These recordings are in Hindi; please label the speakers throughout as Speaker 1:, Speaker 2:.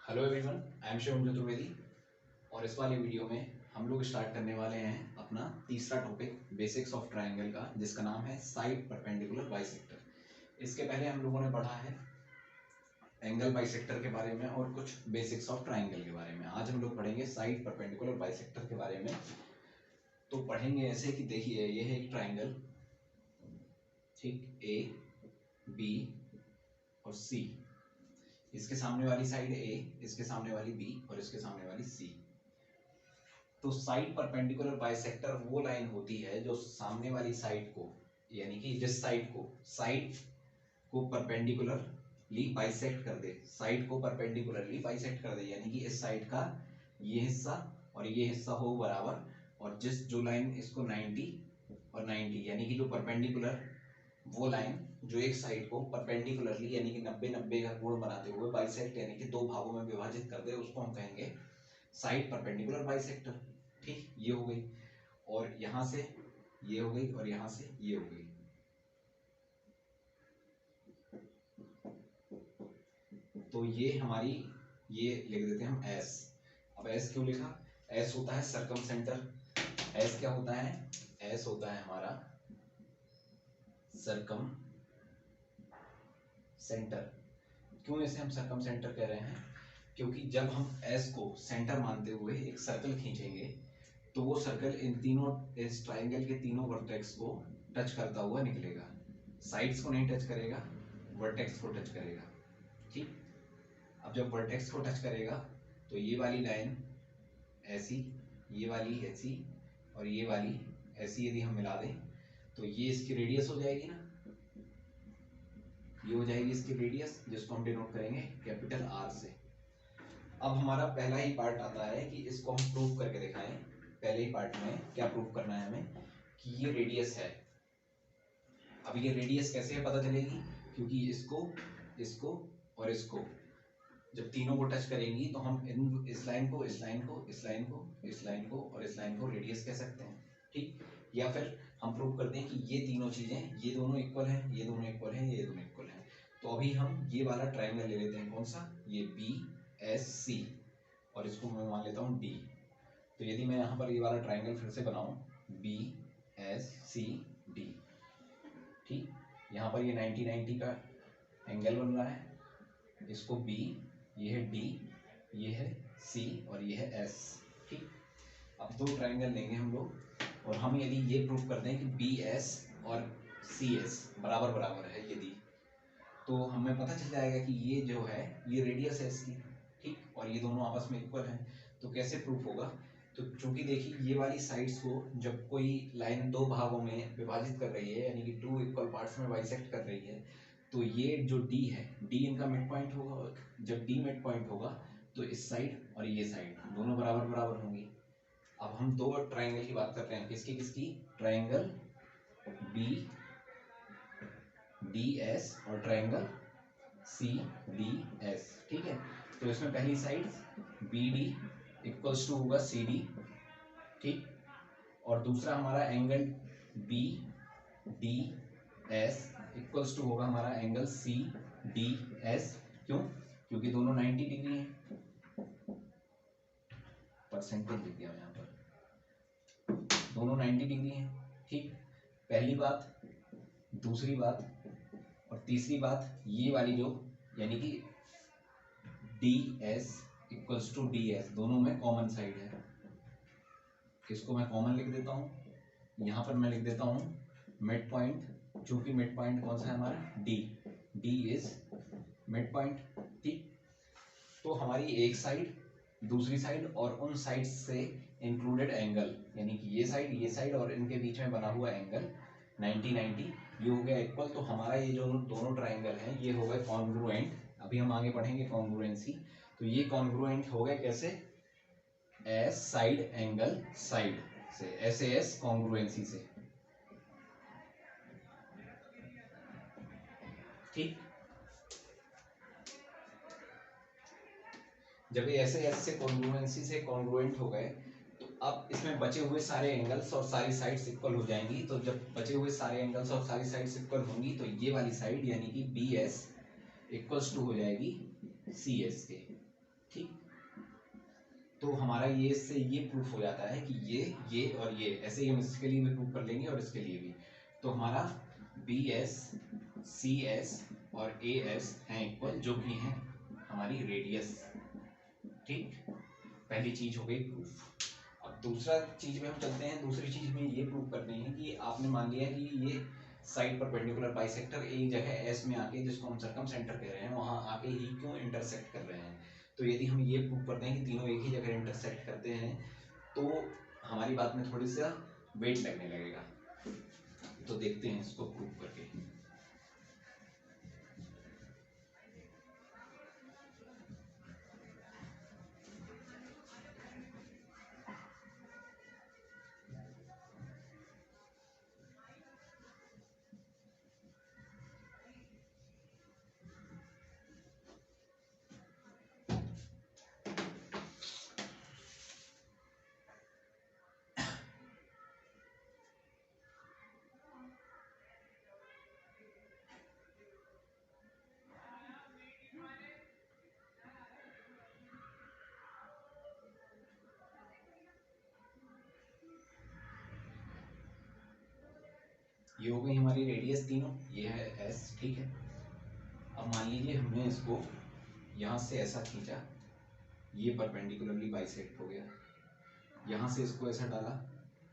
Speaker 1: Hello everyone, I am Shivam Chaturvedi. और इस वाले वीडियो में हम लोग स्टार्ट करने वाले हैं अपना तीसरा टॉपिक बेसिक्स ऑफ ट्रायंगल का, जिसका नाम है साइड परपेंडिकुलर बाइसेक्टर। इसके पहले हम लोगों ने पढ़ा है एंगल बाइसेक्टर के बारे में और कुछ बेसिक्स ऑफ ट्रायंगल के बारे में। आज हम लोग पढ़ेंगे साइड परपेंडिकुलर बाइसेक्टर के बारे में। तो पढ़ेंगे ऐसे कि देखिए, ये है एक ट्रायंगल, ठीक, ए बी और सी। इसके सामने वाली साइड ए, इसके सामने वाली बी और इसके सामने वाली सी। तो साइड परपेंडिकुलर बाइसेक्टर वो लाइन होती है जो सामने वाली साइड को, यानी कि जिस साइड को परपेंडिकुलरली बाइसेक्ट कर दे, साइड को परपेंडिकुलरली बाइसेक्ट कर दे, यानी कि इस साइड का ये हिस्सा और ये हिस्सा हो बराबर, और जो लाइन इसको 90 और 90 यानी कि जो परपेंडिकुलर वो लाइन जो एक साइड को परपेंडिकुलरली यानी कि 90-90 का कोण बनाते हुए बाइसेक्ट यानी कि दो भागों में विभाजित कर दे, उसको हम कहेंगे साइड परपेंडिकुलर बाइसेक्टर। ठीक, ये हो गई, और यहां से ये हो गई और यहां से ये हो गई। तो ये हमारी, ये लिख देते हैं हम एस। अब एस क्यों लिखा? एस होता है सर्कम सेंटर। एस क्या होता है? एस होता है हमारा सर्कम सेंटर। क्यों इसे हम सर्कम सेंटर कह रहे हैं? क्योंकि जब हम एस को सेंटर मानते हुए एक सर्कल खींचेंगे तो वो सर्कल इस ट्रायंगल के तीनों वर्टेक्स को टच करता हुआ निकलेगा। साइड्स को नहीं टच करेगा, वर्टेक्स को टच करेगा। ठीक, अब जब वर्टेक्स को टच करेगा तो ये वाली लाइन ऐसी, ये वाली ऐसी और ये वाली ऐसी यदि हम मिला दें तो ये इसकी रेडियस हो जाएगी ना, ये हो जाएगी इसकी रेडियस, जिसको हम डिनोट करेंगे कैपिटल आर से। अब हमारा पहला ही पार्ट आता है कि इसको हम प्रूव करके दिखाएं। पहले ही पार्ट में क्या प्रूव करना है हमें कि ये रेडियस है। अब ये रेडियस कैसे पता चलेगी? क्योंकि इसको, इसको और इसको जब तीनों को टच करेंगी तो हम इस लाइन को, इस लाइन को, इस लाइन को, इस लाइन को और इस लाइन को रेडियस कह सकते हैं। ठीक, या फिर हम प्रूव करते हैं कि ये तीनों चीजें, ये दोनों इक्वल हैं, ये दोनों इक्वल हैं, ये दोनों इक्वल हैं। तो अभी हम ये वाला ट्रायंगल ले लेते हैं, कौन सा? ये बी एस सी, और इसको मैं मान लेता हूँ डी। तो यदि मैं यहाँ पर ये वाला ट्रायंगल फिर से बनाऊँ, बी एस सी डी, ठीक, यहाँ पर ये 90-90 का एंगल बन रहा है, इसको बी, ये है डी, ये है सी और ये है एस। ठीक, अब दो ट्रायंगल लेंगे हम लोग और हम यदि ये प्रूव कर दें कि बी एस और सी एस बराबर बराबर है यदि, तो हमें पता चल जाएगा कि ये जो है ये रेडियस है इसकी। ठीक, और ये दोनों आपस में इक्वल हैं। तो कैसे प्रूफ होगा? तो चूंकि देखिए, ये वाली साइड्स को जब कोई लाइन दो भागों में विभाजित कर रही है यानी कि टू इक्वल पार्ट्स में बाइसेक्ट कर रही है, तो ये जो डी है, डी इनका मिड पॉइंट होगा, और जब डी मिड पॉइंट होगा तो इस साइड और ये साइड दोनों बराबर बराबर होंगी। अब हम दो ट्रायंगल की बात कर रहे हैं, किसकी किसकी? ट्रायंगल बी डी एस और ट्रायंगल सी डी एस। ठीक है, तो इसमें पहली side B D equals to होगा सी डी, ठीक, और दूसरा हमारा angle B D S equals to होगा हमारा एंगल सी डी एस। क्यों? क्योंकि दोनों 90 डिग्री हैं। परसेंटेज लिख दिया यहाँ पर, दोनों 90 डिग्री हैं। ठीक, पहली बात, दूसरी बात और तीसरी बात, ये वाली जो यानी कि D S equals to D S दोनों में कॉमन साइड है। इसको मैं कॉमन लिख देता हूँ, यहाँ पर मैं लिख देता हूँ मिड पॉइंट, चूंकि मिड पॉइंट कौन सा है हमारा? D, D is mid point. ठीक, तो हमारी एक साइड, दूसरी साइड और उन साइड्स से इंक्लूडेड एंगल यानी कि ये साइड और इनके बीच में बना हुआ एंगल 90-90 ये हो गया इक्वल। तो हमारा ये जो दोनों ट्रायंगल हैं ये हो गए कॉन्ग्रुएंट। अभी हम आगे पढ़ेंगे कॉन्ग्रुएंसी। तो ये कॉन्ग्रुएंट हो गए कैसे? एस साइड एंगल साइड से, एस एस कॉन्ग्रुएंसी से। ठीक, जब ये ऐसे एस से कॉन्ग्रुएंसी से कॉन्ग्रुएंट हो गए तो अब इसमें बचे हुए सारे एंगल्स और सारी साइड्स इक्वल हो जाएंगी। तो जब बचे हुए सारे एंगल्स और सारी साइड्स इक्वल होंगी तो ये वाली साइड यानी कि बी एस इक्वल्स टू हो जाएगी सी एस के। ठीक। तो हमारा ये इससे ये प्रूफ हो जाता है कि ये और ये ऐसे ही हम इसके लिए भी प्रूफ कर लेंगे और इसके लिए भी। तो हमारा बी एस सी एस और ए एस हैं इक्वल, जो कि हैं हमारी रेडियस। ठीक, पहली चीज हो गई प्रूफ। अब दूसरा चीज में हम चलते हैं। दूसरी चीज में ये प्रूव करनी है कि आपने मान लिया कि ये साइड परपेंडिकुलर बाइसेक्टर एक जगह एस में आके, जिसको हम सर्कम सेंटर कह रहे हैं, वहां आके ही क्यों इंटरसेक्ट कर रहे हैं। तो यदि हम ये प्रूव करते हैं कि तीनों एक ही जगह इंटरसेक्ट करते हैं, तो हमारी बात में थोड़ी सा वेट लगने लगेगा। तो देखते हैं इसको प्रूव करके। ये हो गई हमारी रेडियस तीनों, ये है एस। ठीक है, अब मान लीजिए हमने इसको यहाँ से ऐसा खींचा, ये परपेंडिकुलरली बाइसेक्ट हो गया। यहाँ से इसको ऐसा डाला,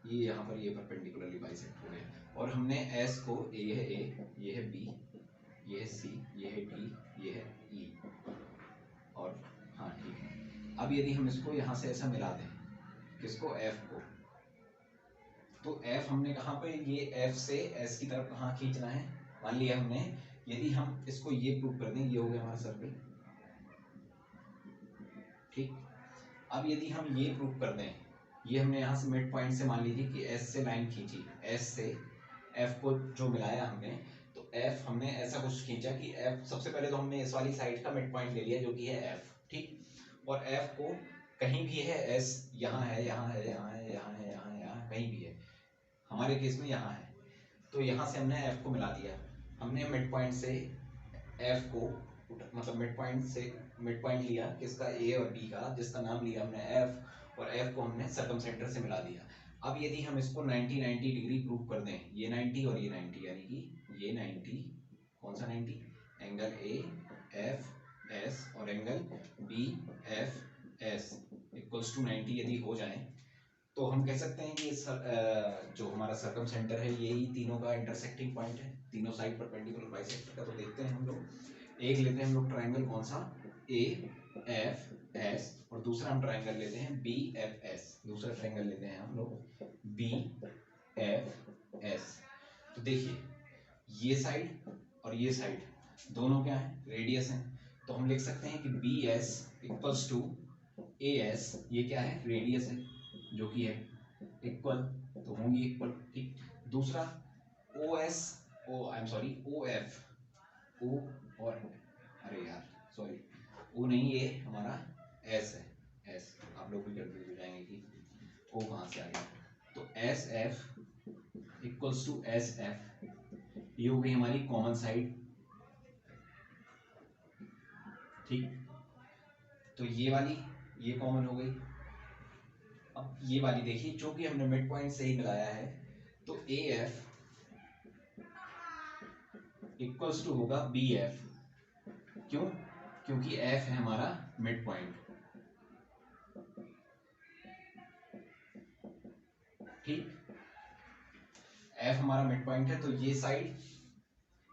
Speaker 1: ये यहाँ पर ये परपेंडिकुलरली बाइसेक्ट हो गया। और हमने एस को, ये है ए, ये है बी, ये है सी, ये है डी, ये है ई, और हाँ ठीक है। अब यदि हम इसको यहाँ से ऐसा मिला दें, किसको, एफ को, तो एफ हमने कहाँ पे, ये एफ से एस की तरफ कहाँ खींचना है, मान लिया हमने। यदि हम इसको ये प्रूव कर दें, ये हो गया हमारा सर्कल। ठीक, अब यदि हम ये प्रूव कर दें, ये हमने यहाँ से मिड पॉइंट से मान लीजिए कि एस से लाइन खींची, एस से एफ को जो मिलाया हमने, तो एफ हमने ऐसा कुछ खींचा कि एफ, सबसे पहले तो हमने इस वाली साइड का मिड पॉइंट ले लिया जो कि है एफ। ठीक, और एफ को कहीं भी है, एस यहाँ है, यहाँ है, यहाँ है, यहाँ है, यहाँ है, यहाँ कहीं भी है, हमारे केस में यहाँ है। तो यहाँ से हमने एफ को मिला दिया। हमने मिड पॉइंट से एफ को, मतलब मिड पॉइंट से मिड पॉइंट लिया किसका, ए और बी का, जिसका नाम लिया हमने एफ, और एफ को हमने सर्कम सेंटर से मिला दिया। अब यदि हम इसको 90-90 डिग्री प्रूव कर दें, ये 90 और ये 90, यानी कि ये 90, कौन सा 90, एंगल ए एफ एस और angle B F S equals to 90 यदि हो जाए, तो हम कह सकते हैं कि जो हमारा सर्कम सेंटर है, यही तीनों का इंटरसेक्टिंग पॉइंट है, तीनों साइड परपेंडिकुलर बाइसेक्टर का। तो देखते हैं हम लोग, एक लेते हैं हम लोग ट्राइंगल, कौन सा, ए एफ एस, और दूसरा हम ट्राइंगल लेते हैं बी एफ एस। दूसरा ट्राइंगल लेते हैं हम लोग बी एफ एस। तो देखिए, ये साइड और ये साइड दोनों क्या है, रेडियस है। तो हम लिख सकते हैं कि B S equals to A S, ये क्या है, रेडियस है, जो कि है इक्वल, तो होंगी इक्वल। ठीक, दूसरा O S, oh I am sorry, O F, O, और अरे यार सॉरी, ओ नहीं, ये हमारा एस है, एस। आप लोग भी कंफ्यूज हो जाएंगे कि ओ कहाँ से आ गया। तो S F equals to S F, ये हो गई हमारी कॉमन साइड। ठीक, तो ये वाली, ये कॉमन हो गई। अब ये वाली देखिए, जो कि हमने मिड पॉइंट से ही मिलाया है, तो ए एफ इक्वल्स टू होगा बी एफ। क्यों, क्योंकि एफ है हमारा मिड पॉइंट। ठीक, एफ हमारा मिड पॉइंट है, तो ये साइड,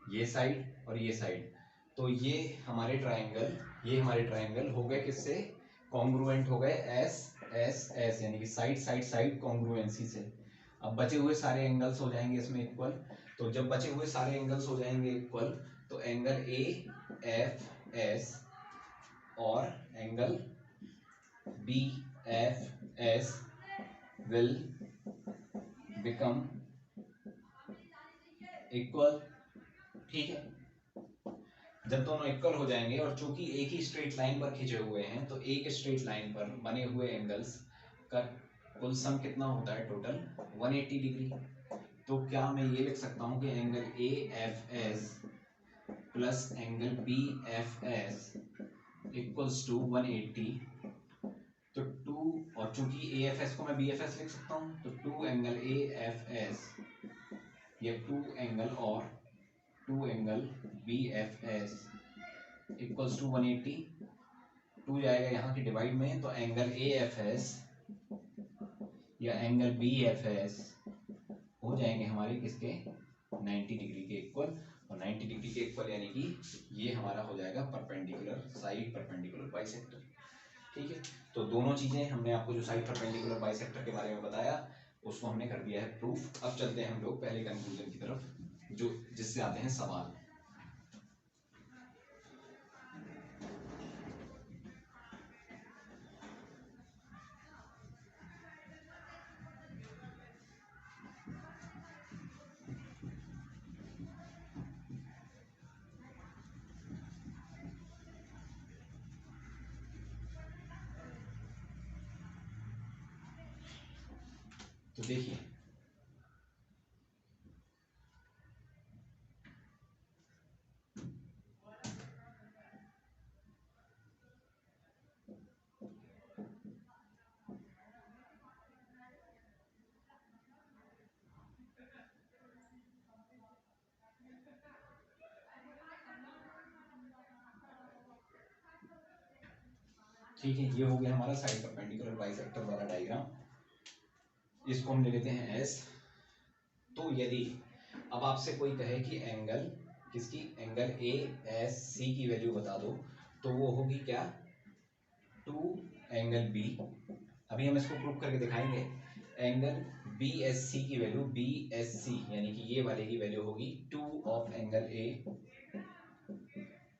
Speaker 1: ये साइड और ये साइड, तो ये हमारे ट्राइंगल हो गए किससे, कॉन्ग्रुएंट हो गए, एस एस एस, यानी कि साइड साइड साइड कॉन्ग्रुएंसी से। अब बचे हुए सारे एंगल्स हो जाएंगे इसमें इक्वल। तो जब बचे हुए सारे एंगल्स हो जाएंगे इक्वल, तो एंगल ए एफ एस और angle B F S will become equal. ठीक है, जब दोनों इक्वल हो जाएंगे, और चूंकि एक ही स्ट्रेट लाइन पर खिंचे हुए हैं, तो एक स्ट्रेट लाइन पर बने हुए एंगल्स का कुल सम कितना होता है, टोटल 180 डिग्री। तो क्या मैं ये लिख सकता हूँ कि angle A F S plus angle B F S equals to 180, तो 2, और चूंकि ए एफ एस को मैं बी एफ एस लिख सकता हूँ, तो 2 एंगल ए एफ एस या 2 एंगल और 2 angle B F S equals to 180, 2 जाएगा यहाँ की डिवाइड में, तो एंगल ए एफ एस या एंगल बी एफ एस हो जाएंगे हमारे किसके 90 डिग्री के इक्वल, और 90 डिग्री के इक्वल यानी कि ये हमारा हो जाएगा परपेंडिकुलर, साइड परपेंडिकुलर बाइसेक्टर। ठीक है, तो दोनों चीजें हमने आपको जो साइड परपेंडिकुलर बाइसेक्टर के बारे में बताया उसको हमने कर दिया है प्रूफ। अब चलते हैं हम लोग पहले कंक्लूजन की तरफ, जो जिससे आते हैं सवाल। तो देखिए ठीक है, ये हो गया हमारा साइड परपेंडिकुलर बाइसेक्टर वाला डायग्राम, इसको हम ले लेते हैं एस। तो यदि अब आपसे कोई कहे कि एंगल किसकी, एंगल ए एस सी की वैल्यू बता दो, तो वो होगी क्या 2 एंगल बी, अभी हम इसको प्रूव करके दिखाएंगे। एंगल बी एस सी की वैल्यू, बी एस सी यानी कि ये वाले की वैल्यू होगी 2 ऑफ एंगल ए,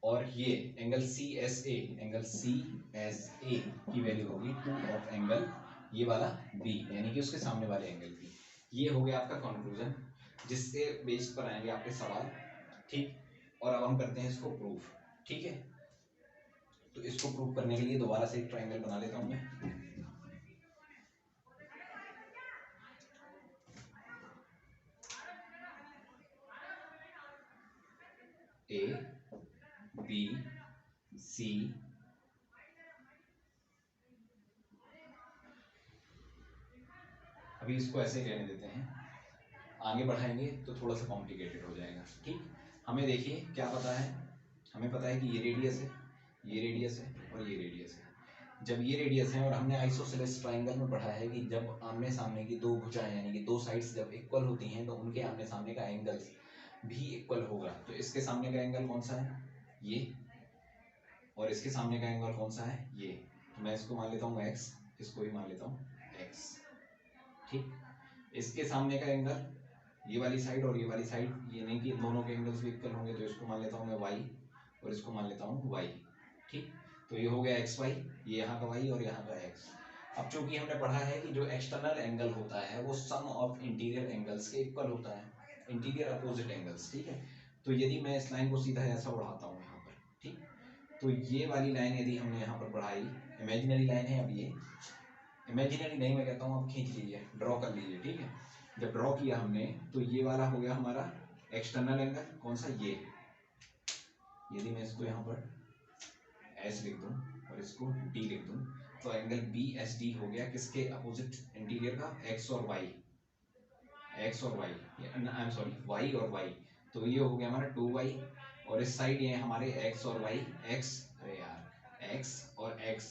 Speaker 1: और ये angle C S A, angle C S A की वैल्यू होगी 2 ऑफ एंगल ये वाला बी यानी कि उसके सामने वाले एंगल बी। ये हो गया आपका कंक्लूजन, जिससे बेस पर आएंगे आपके सवाल। ठीक, और अब हम करते हैं इसको प्रूफ। ठीक है, तो इसको प्रूव करने के लिए दोबारा से एक ट्रायंगल बना लेता हूं मैं। ए बी सी, अभी इसको ऐसे ही रहने देते हैं, आगे बढ़ाएंगे तो थोड़ा सा कॉम्प्लिकेटेड हो जाएगा। ठीक, हमें देखिए क्या पता है, हमें पता है कि ये रेडियस है, ये रेडियस है और ये रेडियस है। जब ये रेडियस है और हमने आइसोसेलेस ट्रायंगल में पढ़ा है कि जब आमने सामने की दो भुजाएं यानी कि दो साइड्स जब इक्वल होती हैं तो उनके आमने सामने का एंगल्स भी इक्वल होगा। तो इसके सामने का एंगल कौन सा है, ये, और इसके सामने का एंगल कौन सा है, ये। तो मैं इसको मान लेता हूँ x, इसको भी मान लेता हूँ x। ठीक, इसके सामने का एंगल ये वाली साइड और ये वाली साइड, ये नहीं कि दोनों के एंगल्स भी इक्वल होंगे, तो इसको मान लेता हूँ मैं y और इसको मान लेता हूँ y। ठीक, तो ये हो गया एक्स वाई, ये यहाँ का y और यहाँ का x। अब चूंकि हमने पढ़ा है कि जो एक्सटर्नल एंगल होता है वो सम ऑफ इंटीरियर एंगल्स के इक्वल होता है, इंटीरियर अपोजिट एंगल्स। ठीक है, तो यदि मैं इस लाइन को सीधा ऐसा बढ़ाता हूँ यहाँ पर, ठीक, तो ये वाली लाइन यदि हमने यहाँ पर बढ़ाई, इमेजिनरी लाइन है, अब ये इमेजिनरी नहीं मैं कहता हूँ, अब खींच लीजिए, ड्रॉ कर लीजिए। ठीक है, जब ड्रॉ किया हमने तो ये वाला हो गया हमारा एक्सटर्नल एंगल, कौन सा, ये। यदि मैं इसको यहाँ पर एस लिख दूं और इसको डी लिख दूं, तो एंगल बी एस डी हो गया किसके अपोजिट इंटीरियर का, एक्स और वाई, एक्स और Y, I am sorry Y और वाई। तो ये हो गया हमारा 2y, और इस साइड ये हमारे x और y, x, अरे यार x और x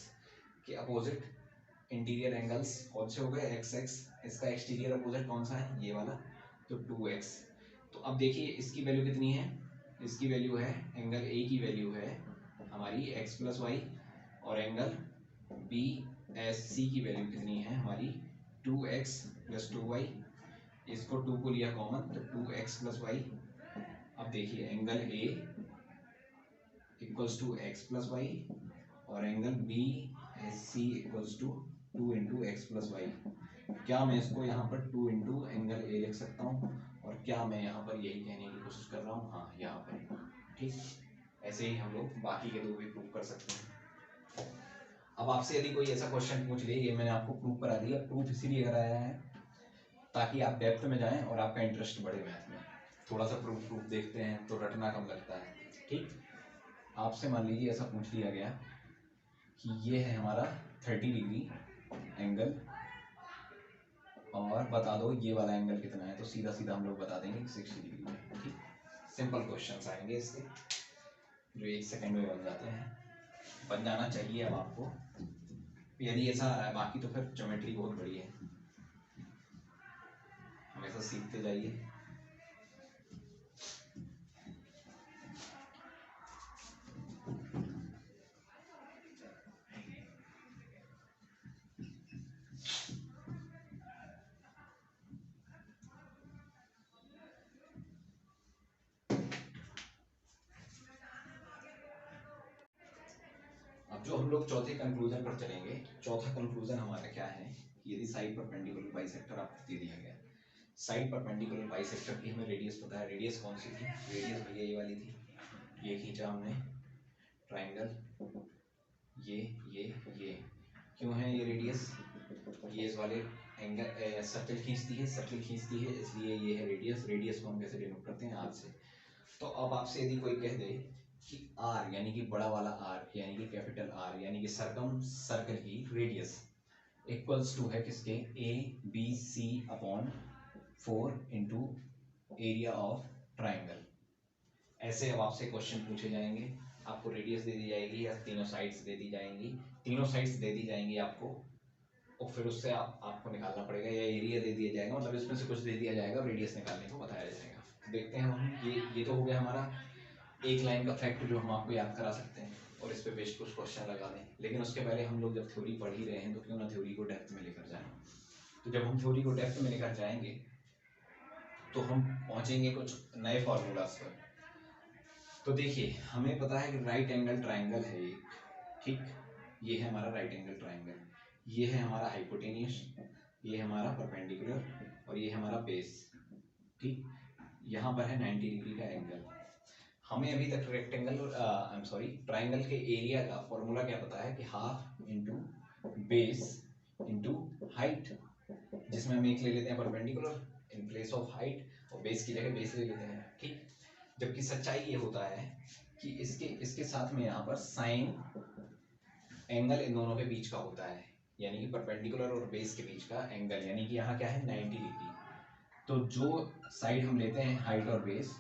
Speaker 1: के अपोजिट इंटीरियर एंगल्स कौन से हो गए, एक्स एक्स, इसका एक्सटीरियर अपोजिट कौन सा है, ये वाला, तो 2x। तो अब देखिए इसकी वैल्यू कितनी है, इसकी वैल्यू है, एंगल ए की वैल्यू है हमारी x प्लस वाई, और एंगल बी एस सी की वैल्यू कितनी है हमारी 2x प्लस 2y, इसको 2 को लिया कॉमन तो 2x प्लस वाई। अब देखिए angle A equals to X plus Y और angle B S C equals to 2 into X plus Y. क्या मैं इसको यहाँ पर 2 इंटू एंगल ए लिख सकता हूँ, और क्या मैं यहाँ पर यही कहने की कोशिश कर रहा हूँ, हाँ यहाँ पर। ठीक, ऐसे ही हम लोग बाकी के दो भी प्रूव कर सकते हैं। अब आपसे यदि कोई ऐसा क्वेश्चन पूछ ले, ये मैंने आपको प्रूव करा दिया, प्रूफ इसीलिए कराया है ताकि आप डेप्थ में जाएं और आपका इंटरेस्ट बढ़े मैथ में। थोड़ा सा प्रूफ देखते हैं तो रटना कम लगता है। ठीक, आपसे मान लीजिए ऐसा पूछ लिया गया कि ये है हमारा 30 डिग्री एंगल और बता दो ये वाला एंगल कितना है, तो सीधा सीधा हम लोग बता देंगे 60 डिग्री है। ठीक, सिंपल क्वेश्चंस आएंगे इसके जो 1 सेकंड में बन जाते हैं, बन जाना चाहिए अब आपको, यदि ऐसा आ रहा है। बाकी तो फिर ज्योमेट्री बहुत बड़ी है, हमेशा सीखते जाइए। अब जो हम लोग चौथे कंक्लूजन पर चलेंगे, चौथा कंक्लूजन हमारा क्या है कि यदि साइड परपेंडिकुलर बाइसेक्टर आपको दे दिया गया, साइड परपेंडिकुलर बाइसेक्टर की हमें रेडियस पता है। रेडियस कौन सी थी? रेडियस भैया ये वाली थी, ये खींचा हमने ट्राइंगल, ये क्यों है ये रेडियस? ये इस वाले एंगल सर्कल खींचती है, सर्कल खींचती है, इसलिए ये है रेडियस। रेडियस को हम कैसे डिनोट करते हैं? आर से। तो अब आपसे यदि कोई कह दे कि आर यानी कि बड़ा वाला आर यानी कि कैपिटल आर यानी कि सर्कम सर्कल की रेडियस इक्वल्स टू है किसके? A B C upon 4 into area of triangle. ऐसे अब आपसे क्वेश्चन पूछे जाएंगे, आपको रेडियस दे दी जाएगी या तीनों साइड्स दे दी जाएंगी, तीनों साइड्स दे दी जाएंगी आपको, और फिर उससे आपको निकालना पड़ेगा, या एरिया दे दिया जाएगा, मतलब इसमें से कुछ दे दिया जाएगा, रेडियस निकालने को बताया जाएगा। देखते हैं हम, ये तो हो गया हमारा एक लाइन का फैक्ट जो हम आपको याद करा सकते हैं और इस पे बेस्ड कुछ क्वेश्चन लगा दें। लेकिन उसके पहले हम लोग जब थ्योरी पढ़ ही रहे हैं तो क्यों ना थ्योरी को डेप्थ में लेकर जाएं। तो जब हम थ्योरी को डेप्थ में लेकर जाएंगे तो हम पहुंचेंगे कुछ नए फॉर्मूलाज पर। तो देखिए, हमें पता है कि राइट एंगल ट्राइंगल है एक, ठीक, ये है हमारा राइट एंगल ट्राइंगल, ये है हमारा हाइपोटेनियस, ये है हमारा परपेंडिकुलर और ये है हमारा बेस। ठीक, यहाँ पर है 90 डिग्री का एंगल। हमें अभी तक rectangle I am sorry triangle के एरिया का फॉर्मूला क्या पता है कि half into base into height, जिसमें हम एक ले लेते हैं perpendicular in place of height और बेस की जगह बेस ले लेते हैं। ठीक, जबकि सच्चाई ये होता है कि इसके साथ में यहाँ पर साइन एंगल इन दोनों के बीच का होता है, यानी कि परपेंडिकुलर और बेस के बीच का एंगल, यानी कि यहाँ क्या है 90 डिग्री। तो जो साइड हम लेते हैं हाइट और बेस,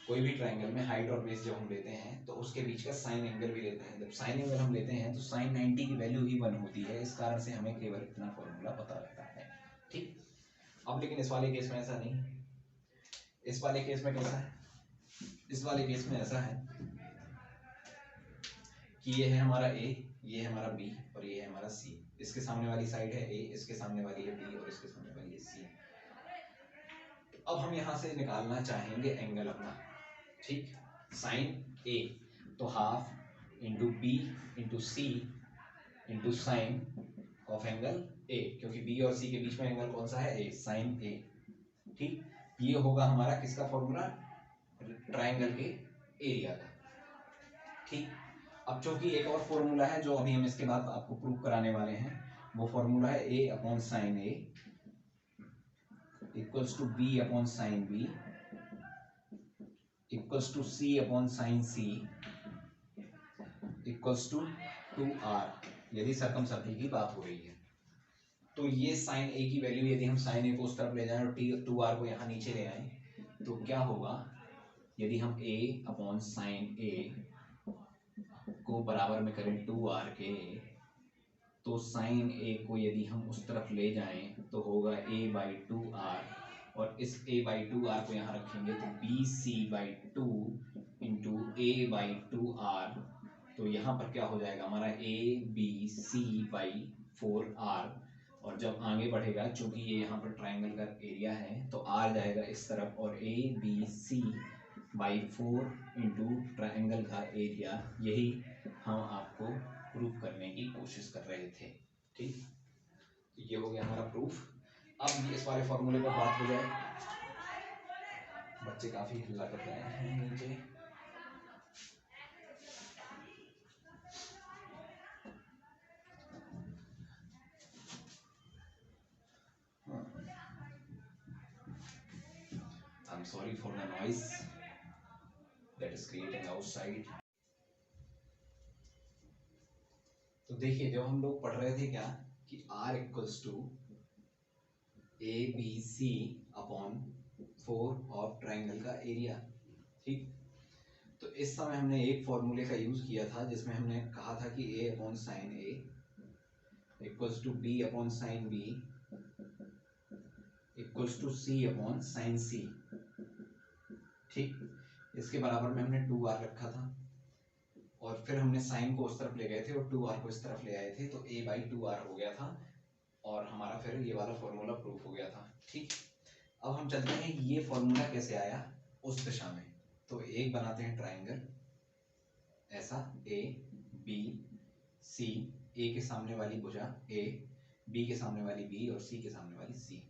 Speaker 1: कोई भी ट्राइंगल में हाइट और बेस जब हम लेते हैं तो उसके बीच का साइन एंगल भी लेते हैं। जब साइन एंगल हम लेते हैं तो साइन 90 की वैल्यू ही 1 होती है, इस कारण से हमें केवल इतना फॉर्मूला पता लगता है। ठीक, अब लेकिन इस वाले केस में ऐसा नहीं। इस वाले केस में कैसा है? इस वाले केस में ऐसा है कि ये है हमारा ए, ये है हमारा बी और ये है हमारा सी। इसके सामने वाली साइड है ए, इसके सामने वाली है बी और इसके सामने वाली है सी। अब हम यहाँ से निकालना चाहेंगे एंगल अपना। ठीक, साइन ए तो half into B into C into sine of angle A, क्योंकि बी और सी के बीच में एंगल कौन सा है? ए, साइन ए। ठीक, ये होगा हमारा किसका फॉर्मूला? ट्राइंगल के एरिया का। ठीक, अब चूंकि एक और फॉर्मूला है जो अभी हम इसके बाद आपको प्रूव कराने वाले हैं, वो फॉर्मूला है A upon sine A equals to B upon sine B equals to C upon sine C equals to 2r, यदि सर्कम सर्कल की बात हो रही है। तो ये साइन ए की वैल्यू यदि हम साइन ए को उस तरफ ले जाएं और 2r को यहाँ नीचे ले आए तो क्या होगा? यदि हम a अपॉन साइन ए को बराबर में करें 2r के, तो साइन ए को यदि हम उस तरफ ले जाएं तो होगा a/2r, और इस a/2r को यहाँ रखेंगे तो bc/2 इंटू a/2r। तो यहाँ पर क्या हो जाएगा हमारा abc/4r, और जब आगे बढ़ेगा चूंकि ये यहाँ पर ट्राइंगल का एरिया है तो r जाएगा इस तरफ और abc/4 इंटू ट्राइंगल का एरिया, यही हम आपको प्रूफ करने की कोशिश कर रहे थे। ठीक, तो ये हो गया हमारा प्रूफ। अब इस वाले फॉर्मूले पर बात हो जाए, बच्चे काफी हल्ला कर रहे हैं नीचे। I'm sorry for the noise that is creating outside. तो देखिए जब हम लोग पढ़ रहे थे क्या कि R equals to ABC upon 4 of triangle का एरिया, ठीक। तो इस समय हमने एक फॉर्मूले का यूज किया था जिसमें हमने कहा था कि A upon sine A equals to B upon sine B equals to C upon sine C, ठीक। इसके बराबर में हमने 2R रखा था और फिर हमने साइन को उस तरफ ले गए थे और 2R को इस तरफ ले आए थे, तो A बाई 2R हो गया था और हमारा फिर ये वाला फॉर्मूला प्रूफ हो गया था, ठीक। अब हम चलते हैं ये फॉर्मूला कैसे आया उस दिशा में। तो एक बनाते हैं ट्राइंगल ऐसा, A B C, A के सामने वाली भुजा A, B के सामने वाली B और C के सामने वाली C।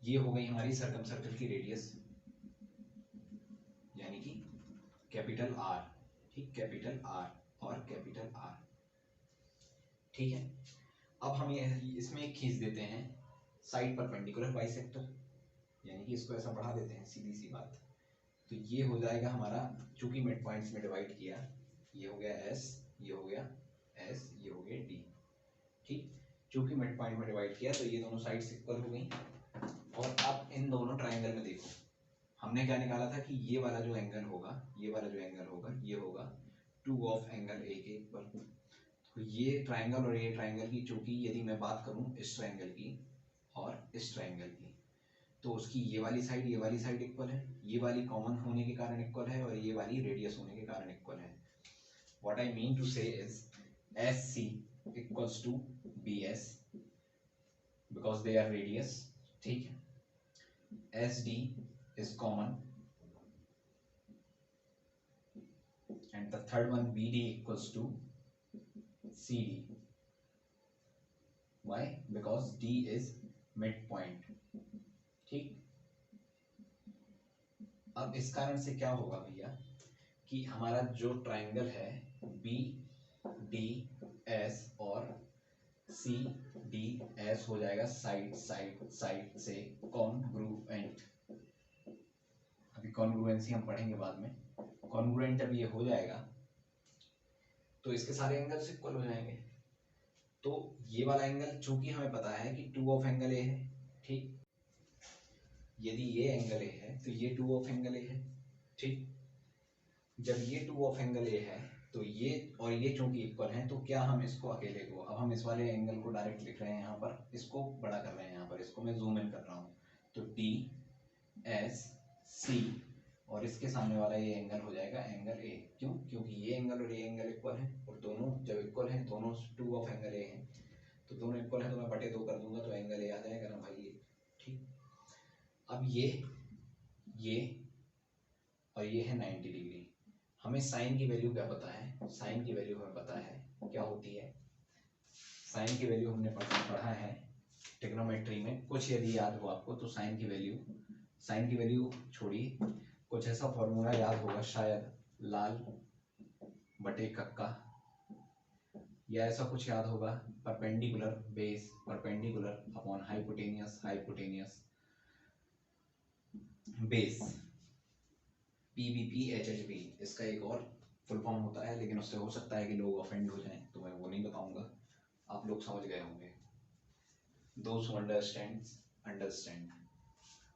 Speaker 1: ये हो गई हमारी सर्कम सर्कल की रेडियस, यानी कि कैपिटल R, ठीक, कैपिटल R और कैपिटल R, ठीक है। अब हम इसमें एक खींच देते हैं साइड परपेंडिकुलर बाइसेक्टर, यानी कि इसको ऐसा बढ़ा देते हैं, सीधी सी बात। तो ये हो जाएगा हमारा, चूंकि मिड पॉइंट्स में डिवाइड किया, ये हो गया S, ये हो गया S, ये हो गया D, ठीक। चूंकि मिड पॉइंट में डिवाइड किया तो ये दोनों साइड्स इक्वल हो गई। और अब इन दोनों ट्राइंगल में देखो हमने क्या निकाला था कि ये वाला जो एंगल होगा, ये वाला जो एंगल होगा, ये होगा 2 ऑफ एंगल A के इक्वल। तो ये ट्राइंगल और ये ट्राइंगल की, चूंकि यदि मैं बात करूं इस ट्राइंगल की और इस ट्राइंगल की, तो उसकी ये वाली साइड इक्वल है, ये वाली कॉमन होने के कारण इक्वल है और ये वाली रेडियस होने के कारण इक्वल है। What I mean to say is SC equals to BS because they are radius, ठीक है। SD is common and the third one BD equals to CD. Why? Because D is midpoint, ठीक। अब इस कारण से क्या होगा भैया कि हमारा जो ट्राइंगल है BDS और CDS हो जाएगा साइड से कॉन्ग्रुएंट। अभी कॉन्ग्रुएंसी हम पढ़ेंगे बाद में। कॉन्ग्रुएंट जब ये हो जाएगा तो इसके सारे एंगल्स इक्वल हो जाएंगे। तो ये वाला एंगल चूंकि हमें पता है कि 2 ऑफ एंगल A है, ठीक। यदि ये एंगल A है तो ये 2 ऑफ एंगल A है, ठीक। जब ये 2 ऑफ एंगल A है तो ये और ये चूंकि इक्वल हैं, तो क्या हम इसको अकेले को, अब हम इस वाले एंगल को डायरेक्ट लिख रहे हैं यहाँ पर, इसको बड़ा कर रहे हैं यहाँ पर, इसको मैं जूम इन कर रहा हूँ। तो DSC और इसके सामने वाला ये एंगल हो जाएगा एंगल A। क्यों? क्योंकि ये एंगल और ये एंगल इक्वल है और दोनों जब इक्वल हैं, दोनों 2 ऑफ एंगल A हैं, तो दोनों इक्वल हैं तो मैं बटे 2 कर दूंगा तो एंगल A आ जाएगा ना भाई, ये, ठीक। अब ये और ये है 90 डिग्री। हमें साइन की वैल्यू क्या पता है? साइन की वैल्यू हमें पता है क्या होती है। साइन की वैल्यू हमने पढ़ा है ट्रिग्नोमेट्री में, कुछ यदि याद हो आपको तो साइन की वैल्यू छोड़िए, कुछ ऐसा फॉर्मूला याद होगा शायद, लाल बटे कक्का या ऐसा कुछ याद होगा, perpendicular base perpendicular upon hypotenuse base, PBPHHB। इसका एक और फुल फॉर्म होता है लेकिन उससे हो सकता है कि लोग ऑफेंड हो जाएं, तो मैं वो नहीं बताऊंगा, आप लोग समझ गए होंगे। Those who understand,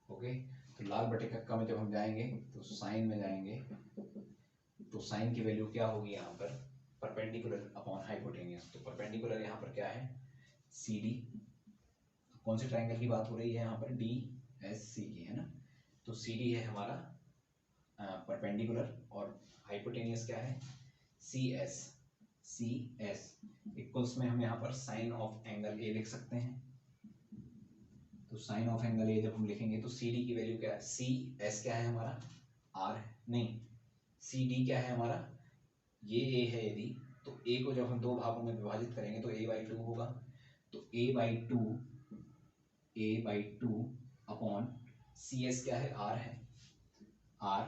Speaker 1: okay. तो लाल बटे कक्का में जब हम जाएंगे तो साइन में जाएंगे, तो साइन की वैल्यू क्या होगी यहाँ पर, परपेंडिकुलर अपॉन हाइपोटेनियस। तो परपेंडिकुलर यहाँ पर क्या है, CD। कौन से ट्राइंगल की बात हो रही है यहाँ पर, DSC की, है ना। तो CD है हमारा परपेंडिकुलर और हाइपोटेनियस क्या है, CS इक्वल्स में हम यहाँ पर साइन ऑफ एंगल A लिख सकते हैं। तो साइन ऑफ एंगल A जब हम लिखेंगे तो CD की वैल्यू क्या है, CS क्या है हमारा, R नहीं, CD क्या है हमारा, ये A है यदि, तो A को जब हम दो भागों में विभाजित करेंगे तो A/2 होगा। तो A/2 अपॉन CS क्या है, R है, R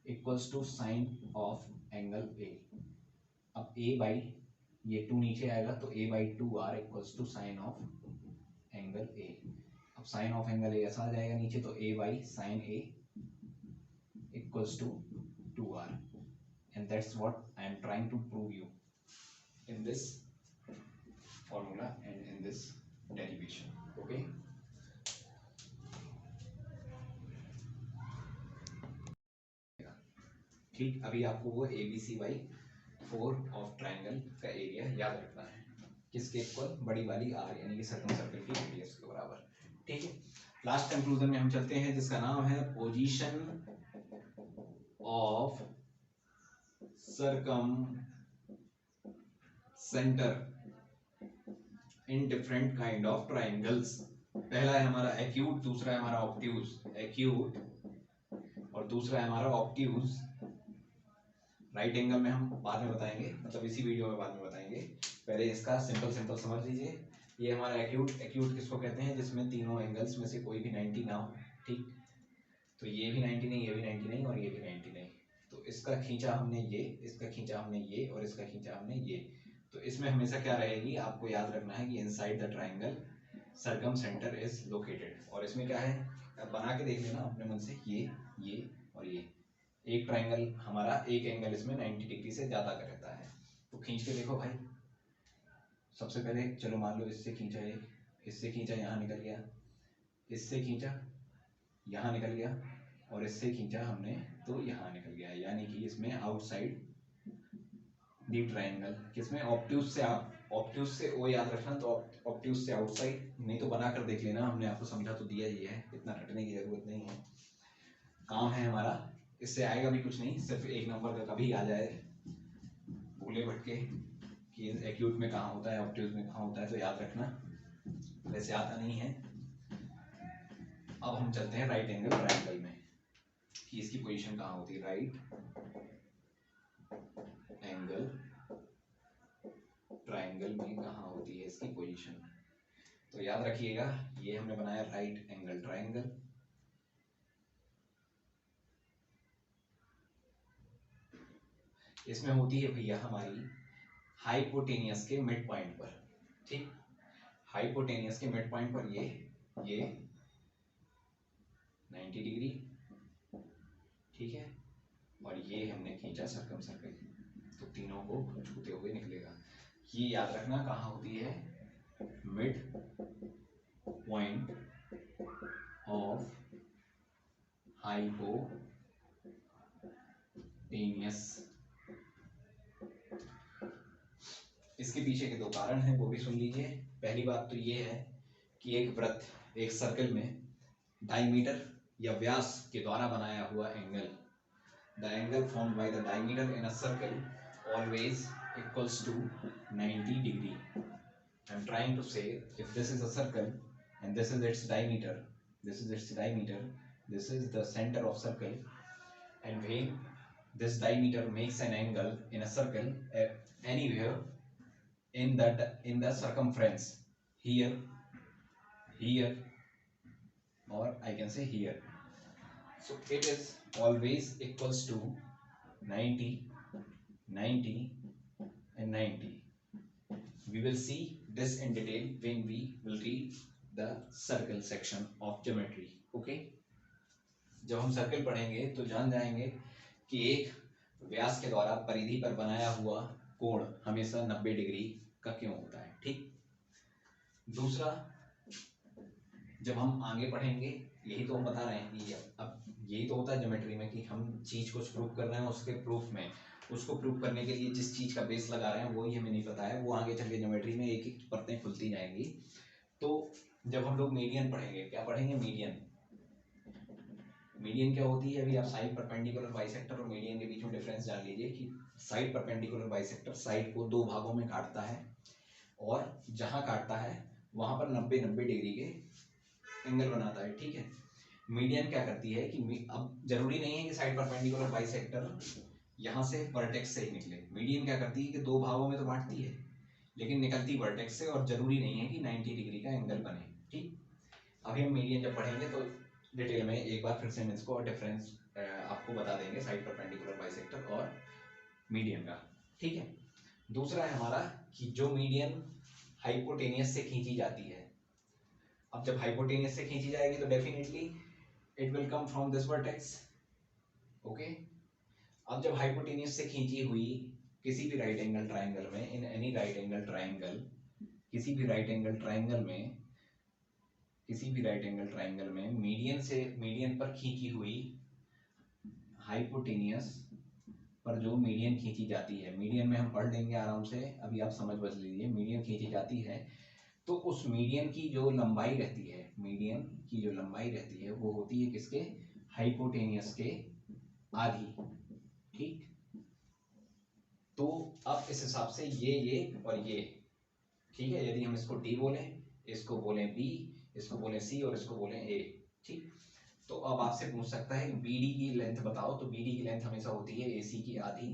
Speaker 1: equals to sine of angle A। अब ये 2 नीचे आएगा तो A/2 R equals to sine of angle A। अब साइन ऑफ एंगल A ऐसा आ जाएगा नीचे, तो A by sine A equals to 2R। and that's what I am trying to prove you in this formula and in this derivation. Okay, ठीक, अभी आपको वो ABCY 4 ऑफ ट्राइंगल का एरिया याद रखना है, किसके इक्वल, बड़ी वाली R यानी कि सर्कम सर्कल की रेडियस के बराबर। ठीक है, लास्ट कंक्लूजन में हम चलते हैं जिसका नाम है position of circum centre in different kind of triangles. पहला है हमारा एक्यूट, दूसरा है हमारा ऑब्ट्यूज, एक्यूट और दूसरा है हमारा ऑब्ट्यूज। राइट एंगल में हम बाद में बताएंगे, मतलब इसी वीडियो में बाद में बताएंगे, पहले इसका सिंपल सिंपल समझ लीजिए। ये हमारा एक्यूट, एक्यूट किसको कहते हैं, जिसमें तीनों एंगल्स में से कोई भी 90 ना हो। ठीक, तो ये भी 90 नहीं, ये भी 90 नहीं और ये भी 90 नहीं, तो इसका खींचा हमने ये, इसका खींचा हमने ये और इसका खींचा हमने ये। तो इसमें हमेशा क्या रहेगी, आपको याद रखना है कि inside the triangle circum centre is located. और इसमें क्या है, बना के देख लेना अपने मन से, ये और ये एक ट्राइंगल हमारा, एक एंगल इसमें 90 डिग्री से ज्यादा का रहता है। तो खींच के देखो भाई, सबसे पहले चलो मान लो इससे खींचा, एक इससे खींचा यहाँ निकल गया, इससे खींचा यहाँ निकल गया और इससे खींचा हमने तो यहाँ निकल गया, यानी कि इसमें आउटसाइड दी ट्राइंगल, किसमें, ऑब्ट्यूज से। आप ऑब्ट्यूज से ओ याद रखना, तो ऑब्ट्यूज से आउटसाइड, नहीं तो बना कर देख लेना, हमने आपको समझा तो दिया ही है, इतना रटने की जरूरत नहीं है, काम है हमारा। इससे आएगा भी कुछ नहीं, सिर्फ एक नंबर का कभी आ जाए भूले भटके कि एक्यूट में कहाँ होता है, ऑब्ट्यूज में कहाँ होता है, तो याद रखना, वैसे आता नहीं है। अब हम चलते हैं राइट एंगल ट्राइंगल में कि इसकी पोजीशन कहाँ होती है, राइट एंगल ट्राइंगल में कहाँ होती है इसकी पोजीशन। तो याद रखिएगा, ये हमने बनाया राइट एंगल ट्राइंगल, इसमें होती है भैया हमारी हाइपोटेनियस के मिड पॉइंट पर। ठीक, हाइपोटेनियस के मिड पॉइंट पर ये 90 डिग्री, ठीक है, और ये हमने खींचा सर्कम सर्कल, तो तीनों को छूते हुए निकलेगा। ये याद रखना कहाँ होती है, मिड पॉइंट ऑफ हाइपोटेनियस। इसके पीछे के दो कारण हैं, वो भी सुन लीजिए। पहली बात तो ये है कि एक वृत्त, एक सर्कल में डायमीटर या व्यास के द्वारा बनाया हुआ angle, the angle formed by the diameter in a circle always equals to 90 degree. I am trying to say, if this is a circle and this is its diameter, this is its diameter, this is the center of circle, and when this diameter makes an angle in a circle anywhere in the circumference, here, here, or I can say here, so it is always equals to 90, 90 and 90. We will see this in detail when we will read the circle section of geometry. Okay, जब हम सर्कल पढ़ेंगे तो जान जाएंगे कि एक व्यास के द्वारा परिधि पर बनाया हुआ कोण हमेशा 90 डिग्री का क्यों होता है। ठीक, दूसरा, जब हम आगे पढ़ेंगे, यही तो हम बता रहे हैं कि अब यही तो होता है ज्योमेट्री में कि हम चीज कुछ प्रूफ कर रहे हैं, उसके प्रूफ में उसको प्रूफ करने के लिए जिस चीज का बेस लगा रहे हैं वही हमें नहीं पता है, वो आगे चल के ज्योमेट्री में एक एक परतें खुलती जाएंगी। तो जब हम लोग मीडियन पढ़ेंगे, क्या पढ़ेंगे, मीडियन। मीडियन क्या होती है, अभी आप साइड परपेंडिकुलर बाइसेक्टर और मीडियन के बीच में डिफरेंस जान लीजिए कि साइड परपेंडिकुलर बाइसेक्टर साइड को दो भागों में काटता है और जहां काटता है वहां पर 90-90 डिग्री के एंगल बनाता है। ठीक है, मीडियन क्या करती है कि अब जरूरी नहीं है कि साइड परपेंडिकुलर बाइसेक्टर यहाँ से वर्टेक्स से ही निकले, मीडियन क्या करती है कि दो भागों में तो बांटती है लेकिन निकलती वर्टेक्स से, और जरूरी नहीं है कि 90 डिग्री का एंगल बने। ठीक, अभी हम मीडियन जब पढ़ेंगे तो डिटेल में एक बार फिर से हम इसको डिफरेंस आपको बता देंगे साइड परपेंडिकुलर बाइसेक्टर और मीडियन का। ठीक है, दूसरा है हमारा कि जो मीडियन हाइपोटेनियस से खींची जाती है, अब जब हाइपोटेनियस से खींची जाएगी तो definitely it will come from this vertex. Okay, अब जब हाइपोटेनियस से खींची हुई किसी भी राइट एंगल ट्राइंगल में, in any right angle triangle, किसी भी राइट एंगल ट्राइंगल में, किसी भी राइट एंगल ट्राइंगल में मीडियन पर खींची हुई हाइपोटेनियस पर जो मीडियन खींची जाती है, मीडियन में हम पढ़ लेंगे आराम से, अभी आप समझ बच लीजिए, मीडियन खींची जाती है तो उस मीडियन की जो लंबाई रहती है, मीडियन की जो लंबाई रहती है वो होती है किसके, हाइपोटेनियस के आधी। ठीक, तो अब इस हिसाब से ये और ये, ठीक है, यदि हम इसको डी बोले, इसको बोले बी, इसको बोले सी और इसको बोले ए। ठीक, तो अब आपसे पूछ सकता है बीडी की लेंथ बताओ, तो बीडी की लेंथ हमेशा होती है एसी की आधी।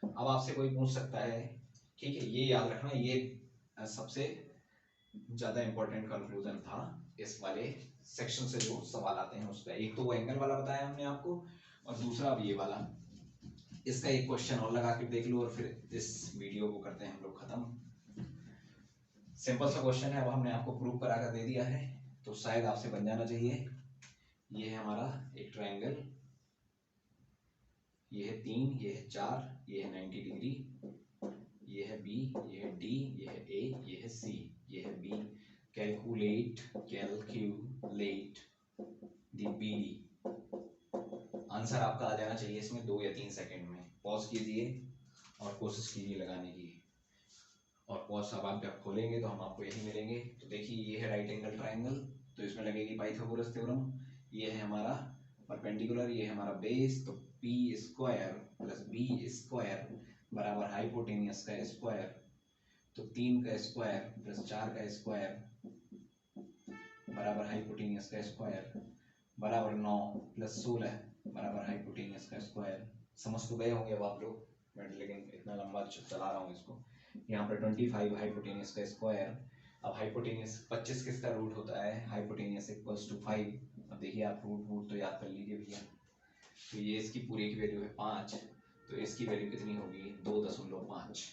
Speaker 1: अब आपसे कोई पूछ सकता है, ठीक है, ये याद रखना, ये सबसे ज्यादा इंपॉर्टेंट कंक्लूजन था इस वाले सेक्शन से जो सवाल आते हैं उसका। एक तो वो एंगल वाला बताया हमने आपको, और दूसरा अब ये वाला। इसका एक क्वेश्चन और लगा के देख लो और फिर इस वीडियो को करते हैं हम लोग खत्म। सिंपल सा क्वेश्चन है, अब हमने आपको प्रूव करा कर दे दिया है, तो शायद आपसे बन जाना चाहिए। ये है हमारा एक ट्रायंगल, ये है 3, ये है 4, ये है 90 डिग्री, ये है बी, ये है डी, ये है ए, ये है सी, ये है B. Calculate the BD. Answer आपका आ जाना चाहिए इसमें 2 या 3 सेकंड में। पॉज कीजिए और कोशिश कीजिए लगाने की। और पॉज अब आप जब खोलेंगे तो हम आपको यही मिलेंगे। तो देखिए ये है राइट एंगल ट्रायंगल, तो इसमें लगेगी पाइथागोरस थ्योरम। ये है हमारा परपेंडिकुलर, ये है हमारा बेस, तो P square plus B square बराबर हाइपोटेनियस का स्क्वायर, तो 3 का स्क्वायर प्लस 4 का स्क्वायर बराबर हाइपोटेनियस का स्क्वायर बराबर 9 प्लस 16 बराबर हाइपोटेनियस का स्क्वायर। समझ तो गए होंगे अब आप लोग, बट लेकिन इतना लंबा चला रहा हूँ इसको। यहाँ पर 25 हाइपोटेनियस का स्क्वायर। अब हाइपोटेनियस 25 किसका रूट होता है, हाइपोटेनियस इक्वल्स टू 5। अब देखिए आप रूट तो याद कर लीजिए भैया। तो ये इसकी पूरी की वैल्यू है 5, तो इसकी वैल्यू कितनी होगी 2.5,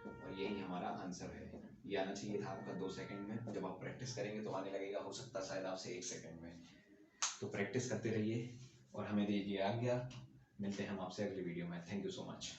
Speaker 1: और यही हमारा आंसर है। ये आना चाहिए था आपका 2 सेकंड में, जब आप प्रैक्टिस करेंगे तो आने लगेगा, हो सकता है शायद आपसे 1 सेकंड में। तो प्रैक्टिस करते रहिए और हमें दीजिए आज्ञा। मिलते हैं हम आपसे अगली वीडियो में। Thank you so much.